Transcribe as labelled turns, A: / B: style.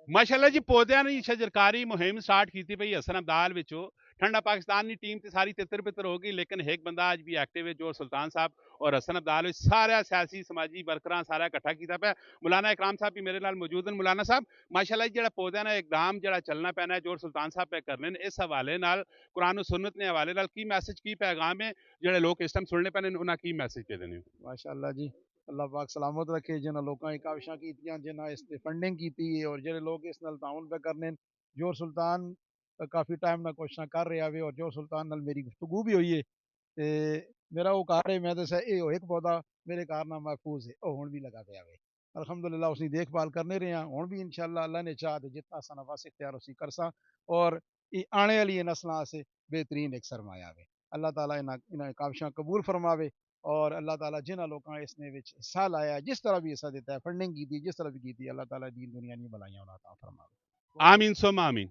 A: ਮਾਸ਼ਾਅੱਲਾ ਜੀ ਪੌਦਿਆਂ ਦੀ ਸ਼ਜਰਕਾਰੀ ਮੁਹਿੰਮ ਸਟਾਰਟ ਕੀਤੀ ਪਈ ਹਸਨ ਅਬਦਾਲ ਵਿੱਚੋਂ ठंडा पाकिस्तान की टीम तो सारी तितर बितर होगी लेकिन एक बंदा अज भी एक्टिव है जो सुल्तान साहब और हसन अब्दाल सारा सियासी समाजी वर्कर सारा इकट्ठा किया पाया मौलाना इकराम साहब भी मेरे नाल मौजूद हैं मौलाना साहब माशाल्लाह जो पौधे ना एकदम जो चलना पैना है जो सुल्तान साहब पे करने इस हवाले नाल कुरान सुन्नत ने हवाले नाल की मैसेज की पैगाम है जो लोग इस टाइम सुनने पैने उन्हें की मैसेज दे देने
B: माशाअल्लाह जी अल्लाह पाक सलामत रखे जिन्होंने लोगों की काविशां कीतियां जिन्हें इस फंडिंग की और जो लोग इस नाल ताउन पे करने जो सुल्तान काफ़ी टाइम ना कोशिश कर रहा है और जो सुल्तान नाल मेरी गुफ्तगू भी हुई है तो मेरा वो कार है मैं तो एक पौधा मेरे कार ना महफूज है और हुण भी लगा पाया है अल्हम्दुलिल्लाह उसकी देखभाल करने रहे हैं हुण भी इंशाअल्लाह अल्लाह ने चाह तो जितना सा नफास इख्तियार उसी कर सा और ये आने वाली नस्लों से बेहतरीन एक सरमाया है अल्लाह ताला इन्हें काविशां कबूल फरमावे और अल्लाह ताला जिन्होंने लोगों ने इसने हिस्सा लाया जिस तरह भी हिस्सा देता है फंडिंग की जिस तरह भी की अल्लाह ताला दीन दुनिया नहीं भलाइयां उन्हें अता फरमावे
A: आमीन सुम आमीन